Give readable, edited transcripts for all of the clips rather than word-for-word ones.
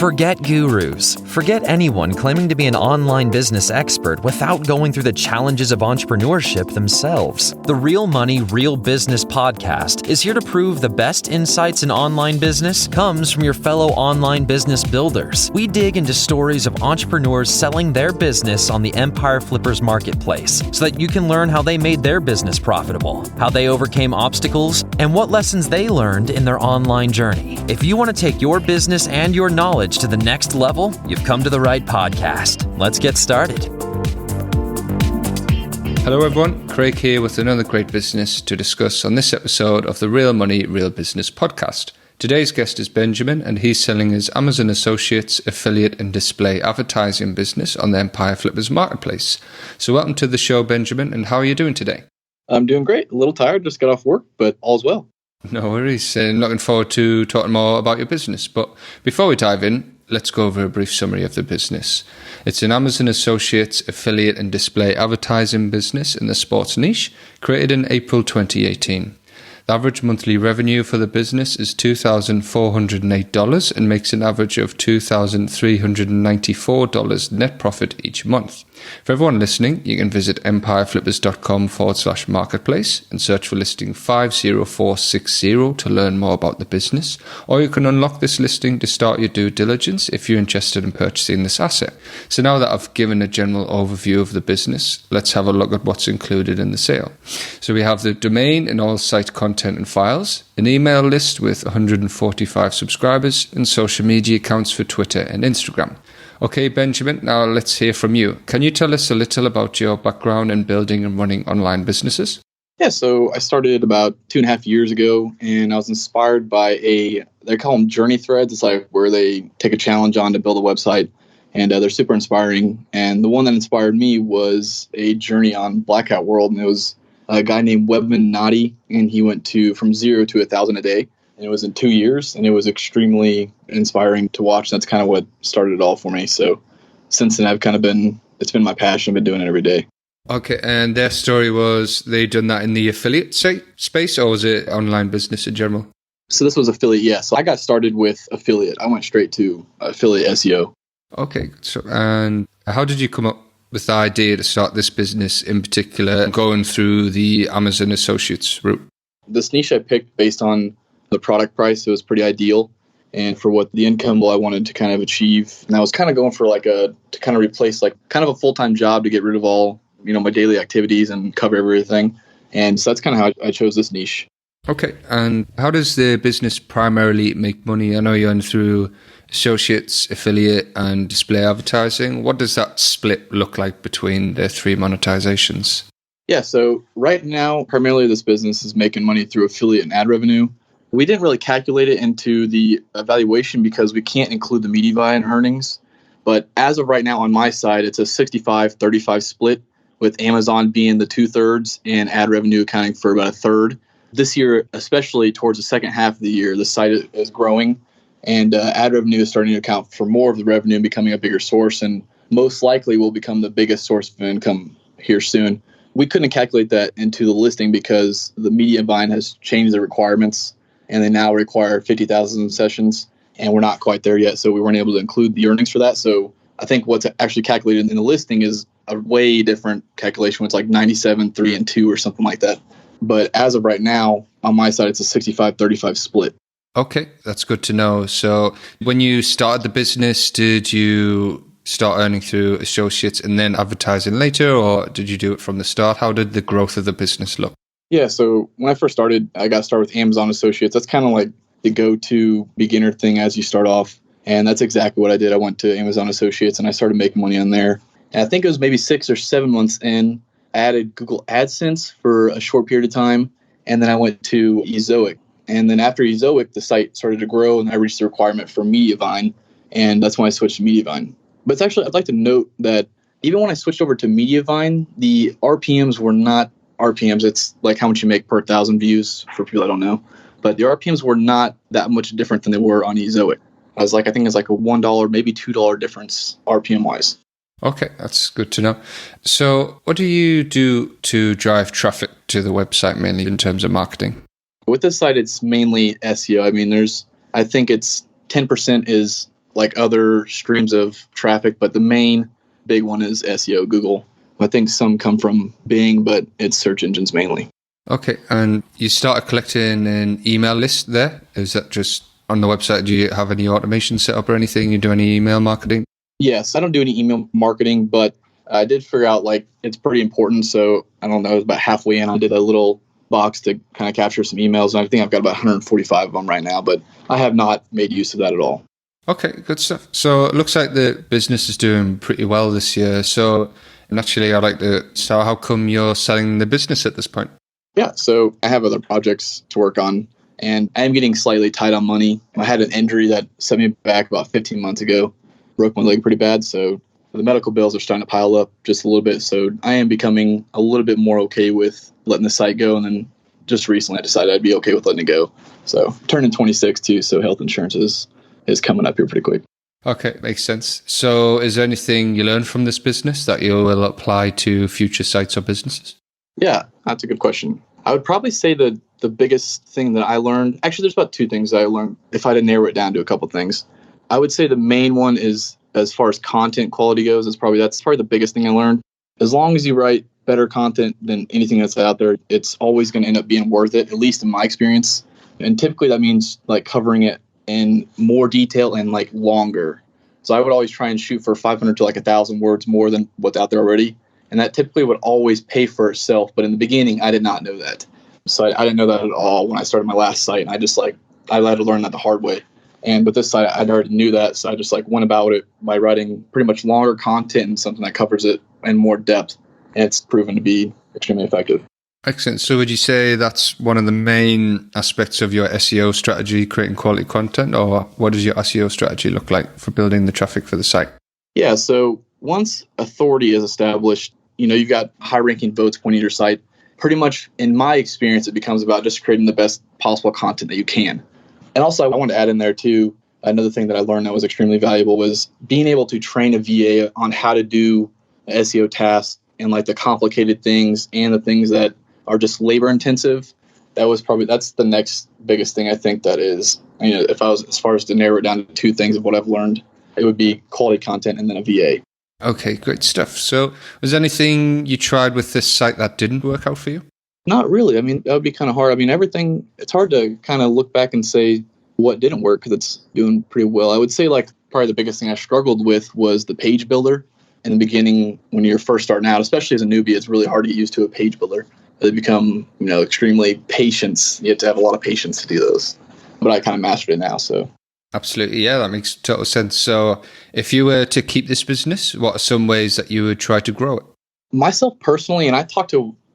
Forget gurus. Forget anyone claiming to be an online business expert without going through the challenges of entrepreneurship themselves. The Real Money, Real Business podcast is here to prove the best insights in online business comes from your fellow online business builders. We dig into stories of entrepreneurs selling their business on the Empire Flippers marketplace so that you can learn how they made their business profitable, how they overcame obstacles, and what lessons they learned in their online journey. If you want to take your business and your knowledge to the next level, you've come to the right podcast. Let's get started. Hello everyone, Craig here with another great business to discuss on this episode of the Real Money, Real Business podcast. Today's guest is Benjamin, and he's selling his Amazon Associates affiliate and display advertising business on the Empire Flippers marketplace. So welcome to the show, Benjamin, and how are you doing today? I'm doing great. A little tired, just got off work, but all's well. No worries. Looking forward to talking more about your business. But before we dive in, let's go over a brief summary of the business. It's an Amazon Associates affiliate and display advertising business in the sports niche, created in April 2018. The average monthly revenue for the business is $2,408 and makes an average of $2,394 net profit each month. For everyone listening, you can visit empireflippers.com/marketplace and search for listing 50460 to learn more about the business, or you can unlock this listing to start your due diligence if you're interested in purchasing this asset. So now that I've given a general overview of the business, let's have a look at what's included in the sale. So we have the domain and all site content and files, an email list with 145 subscribers, and social media accounts for Twitter and Instagram. Okay, Benjamin, now let's hear from you. Can you tell us a little about your background in building and running online businesses? Yeah, so I started about 2.5 years ago, and I was inspired by they call them journey threads. It's like where they take a challenge on to build a website, and they're super inspiring. And the one that inspired me was a journey on Blackout World, and it was a guy named Webman Nadi, and he went from 0 to 1,000 a day. And it was in 2 years, and it was extremely inspiring to watch. That's kind of what started it all for me. So since then, it's been my passion. I've been doing it every day. Okay, and their story was they done that in the affiliate space, or was it online business in general? So this was affiliate, yeah. So I got started with affiliate. I went straight to affiliate SEO. Okay, so and how did you come up with the idea to start this business in particular, going through the Amazon Associates route? This niche I picked based on the product price. It was pretty ideal, and for what the income I wanted to kind of achieve. And I was kind of going for to kind of replace kind of a full-time job to get rid of all, my daily activities and cover everything. And so that's kind of how I chose this niche. Okay. And how does the business primarily make money? I know you're in through associates, affiliate, and display advertising. What does that split look like between the three monetizations? Yeah. So right now, primarily this business is making money through affiliate and ad revenue. We didn't really calculate it into the evaluation because we can't include the media buy in earnings. But as of right now on my side, it's a 65-35 split, with Amazon being the 2/3 and ad revenue accounting for about 1/3. This year, especially towards the second half of the year, the site is growing, and ad revenue is starting to account for more of the revenue and becoming a bigger source, and most likely will become the biggest source of income here soon. We couldn't calculate that into the listing because the media buying has changed the requirements, and they now require 50,000 sessions, and we're not quite there yet, so we weren't able to include the earnings for that. So I think what's actually calculated in the listing is a way different calculation. It's like 97, 3, and 2 or something like that. But as of right now, on my side, it's a 65-35 split. Okay, that's good to know. So when you started the business, did you start earning through associates and then advertising later, or did you do it from the start? How did the growth of the business look? Yeah, so when I first started, I got started with Amazon Associates. That's kind of like the go-to beginner thing as you start off. And that's exactly what I did. I went to Amazon Associates and I started making money on there. And I think it was maybe 6 or 7 months in, I added Google AdSense for a short period of time. And then I went to Ezoic. And then after Ezoic, the site started to grow and I reached the requirement for Mediavine. And that's when I switched to Mediavine. But it's actually, I'd like to note that even when I switched over to Mediavine, the RPMs were not RPMs. It's like how much you make per 1,000 views for people that don't know. But the RPMs were not that much different than they were on Ezoic. I think it's like a $1, maybe $2 difference RPM wise. Okay, that's good to know. So what do you do to drive traffic to the website mainly in terms of marketing? With this site, it's mainly SEO. I mean, I think it's 10% is like other streams of traffic, but the main big one is SEO, Google. I think some come from Bing, but it's search engines mainly. Okay, and you started collecting an email list there? Is that just on the website? Do you have any automation set up or anything? You do any email marketing? Yes, I don't do any email marketing, but I did figure out like it's pretty important. So I don't know, about halfway in, I did a little box to kind of capture some emails. And I think I've got about 145 of them right now, but I have not made use of that at all. Okay, good stuff. So it looks like the business is doing pretty well this year. So naturally, I'd like to start, how come you're selling the business at this point? Yeah, so I have other projects to work on, and I am getting slightly tight on money. I had an injury that set me back about 15 months ago, broke my leg pretty bad, so the medical bills are starting to pile up just a little bit. So I am becoming a little bit more okay with letting the site go, and then just recently I decided I'd be okay with letting it go. So turning 26 too, so health insurance is coming up here pretty quick. Okay, makes sense. So is there anything you learned from this business that you will apply to future sites or businesses? Yeah, that's a good question. I would probably say the biggest thing that I learned, actually there's about two things that I learned if I had to narrow it down to a couple things. I would say the main one is, as far as content quality goes, that's probably the biggest thing I learned. As long as you write better content than anything that's out there, it's always going to end up being worth it, at least in my experience. And typically that means like covering it in more detail and like longer. So I would always try and shoot for 500 to like 1,000 words more than what's out there already. And that typically would always pay for itself. But in the beginning, I did not know that. So I didn't know that at all when I started my last site. And I had to learn that the hard way. And with this site, I already knew that. So I just went about it by writing pretty much longer content and something that covers it in more depth. And it's proven to be extremely effective. Excellent. So would you say that's one of the main aspects of your SEO strategy, creating quality content, or what does your SEO strategy look like for building the traffic for the site? Yeah. So once authority is established, you've got high-ranking votes pointing to your site. Pretty much, in my experience, it becomes about just creating the best possible content that you can. And also, I want to add in there, too, another thing that I learned that was extremely valuable was being able to train a VA on how to do SEO tasks and the complicated things and the things that are just labor-intensive. That's the next biggest thing I think that is, if I was, as far as to narrow it down to two things of what I've learned, it would be quality content and then a VA. Okay, great stuff. So was there anything you tried with this site that didn't work out for you? Not really. That would be kind of hard. Everything, it's hard to kind of look back and say what didn't work because it's doing pretty well. I would say probably the biggest thing I struggled with was the page builder. In the beginning, when you're first starting out, especially as a newbie, it's really hard to get used to a page builder. They become, extremely patient. You have to have a lot of patience to do those. But I kind of mastered it now, so. Absolutely, yeah, that makes total sense. So if you were to keep this business, what are some ways that you would try to grow it? Myself personally, and I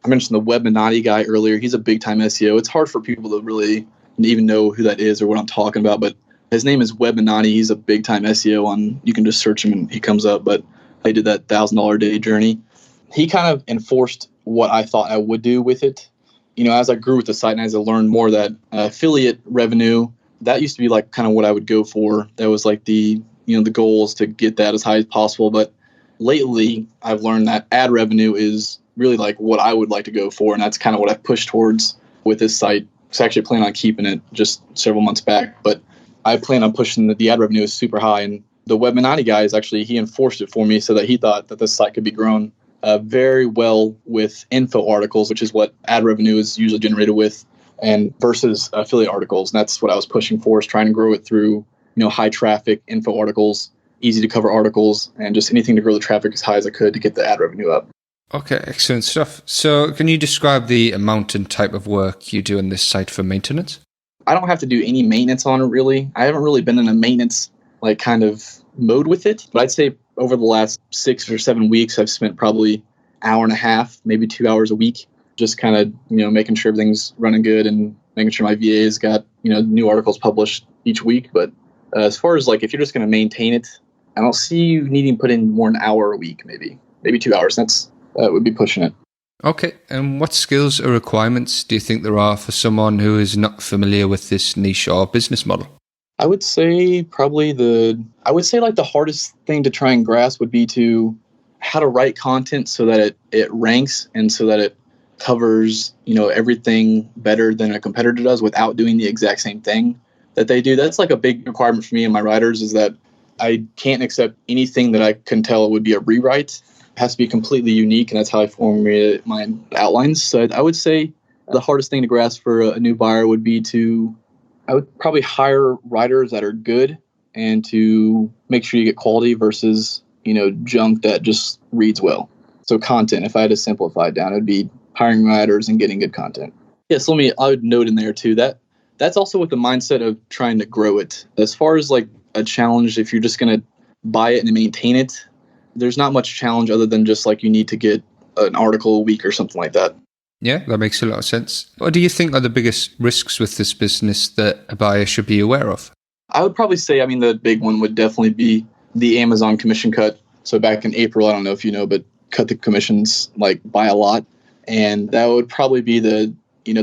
mentioned the Webminati guy earlier. He's a big-time SEO. It's hard for people to really even know who that is or what I'm talking about, but his name is Webminati. He's a big-time SEO you can just search him and he comes up, but I did that $1,000 a day journey. He kind of enforced what I thought I would do with it. As I grew with the site and as I learned more that affiliate revenue, that used to be kind of what I would go for. That was the goals to get that as high as possible. But lately I've learned that ad revenue is really what I would like to go for. And that's kind of what I've pushed towards with this site. I actually plan on keeping it just several months back, but I plan on pushing the ad revenue is super high. And the Webminati guy he enforced it for me so that he thought that this site could be grown very well with info articles, which is what ad revenue is usually generated with, and versus affiliate articles. And that's what I was pushing for, is trying to grow it through, high traffic info articles, easy to cover articles, and just anything to grow the traffic as high as I could to get the ad revenue up. Okay, excellent stuff. So can you describe the amount and type of work you do on this site for maintenance? I don't have to do any maintenance on it, really. I haven't really been in a maintenance kind of mode with it, but I'd say over the last 6 or 7 weeks, I've spent probably an hour and a half, maybe 2 hours a week, just kind of, making sure everything's running good and making sure my VA's got, new articles published each week. But as far as if you're just going to maintain it, I don't see you needing to put in more than an hour a week, maybe 2 hours. That would be pushing it. Okay. And what skills or requirements do you think there are for someone who is not familiar with this niche or business model? I would say the hardest thing to try and grasp would be how to write content so that it ranks and so that it covers, everything better than a competitor does without doing the exact same thing that they do. That's a big requirement for me and my writers, is that I can't accept anything that I can tell would be a rewrite. It has to be completely unique, and that's how I formulated my outlines. So I would say the hardest thing to grasp for a new buyer would be I would probably hire writers that are good and to make sure you get quality versus, junk that just reads well. So content, if I had to simplify it down, it would be hiring writers and getting good content. Yes, I would note in there too, that's also with the mindset of trying to grow it. As far as like a challenge, if you're just going to buy it and maintain it, there's not much challenge other than just like you need to get an article a week or something like that. Yeah, that makes a lot of sense. What do you think are the biggest risks with this business that a buyer should be aware of? I would probably say, the big one would definitely be the Amazon commission cut. So back in April, I don't know if you know, but cut the commissions like by a lot. And that would probably be the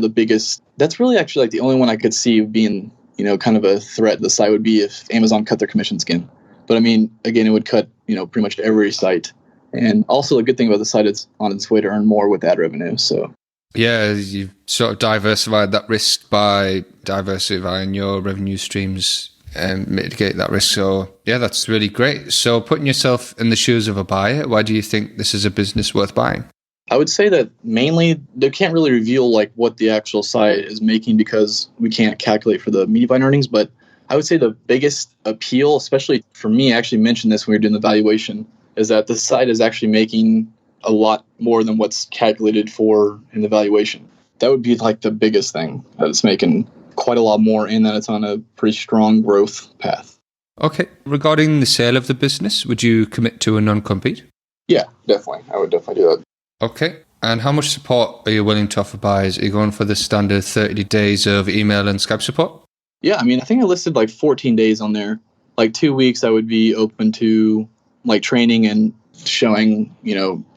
biggest. That's really actually like the only one I could see being, kind of a threat to the site would be if Amazon cut their commissions again. But again, it would cut, pretty much every site. And also a good thing about the site, it's on its way to earn more with ad revenue. So yeah, you've sort of diversified that risk by diversifying your revenue streams and mitigate that risk. So yeah, that's really great. So putting yourself in the shoes of a buyer, why do you think this is a business worth buying? I would say that mainly they can't really reveal like what the actual site is making because we can't calculate for the media buying earnings. But I would say the biggest appeal, especially for me, I actually mentioned this when we were doing the valuation, is that the site is actually making a lot more than what's calculated for in the valuation. That would be like the biggest thing, that it's making quite a lot more and that it's on a pretty strong growth path. Okay. Regarding the sale of the business, would you commit to a non-compete? Yeah, definitely. I would definitely do that. Okay. And how much support are you willing to offer buyers? Are you going for the standard 30 days of email and Skype support? Yeah, I think I listed like 14 days on there. Like 2 weeks I would be open to like training and showing,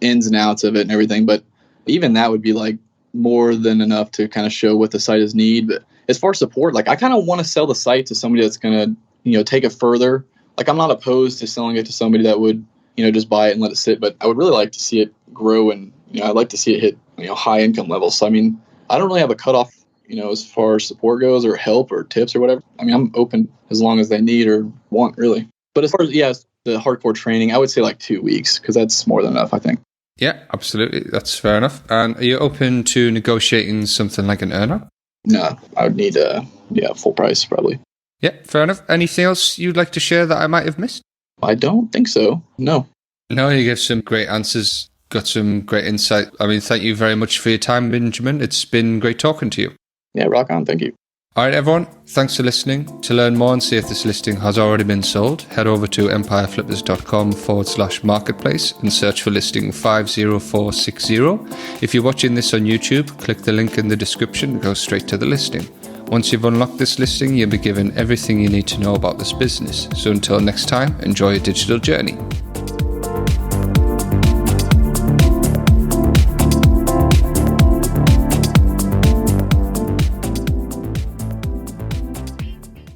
ins and outs of it and everything. But even that would be like more than enough to kind of show what the site is need. But as far as support, like I kind of want to sell the site to somebody that's going to, take it further. Like I'm not opposed to selling it to somebody that would, just buy it and let it sit. But I would really like to see it grow and, I'd like to see it hit, high income levels. So, I don't really have a cutoff, as far as support goes or help or tips or whatever. I'm open as long as they need or want, really. But as far as, the hardcore training, I would say like 2 weeks because that's more than enough, I think. Yeah, absolutely. That's fair enough. And are you open to negotiating something like an earner? No, I would need full price probably. Yeah, fair enough. Anything else you'd like to share that I might have missed? I don't think so. No, you gave some great answers, got some great insight. Thank you very much for your time, Benjamin. It's been great talking to you. Yeah, rock on. Thank you. All right, everyone. Thanks for listening. To learn more and see if this listing has already been sold, head over to empireflippers.com/marketplace and search for listing 50460. If you're watching this on YouTube, click the link in the description and go straight to the listing. Once you've unlocked this listing, you'll be given everything you need to know about this business. So until next time, enjoy your digital journey.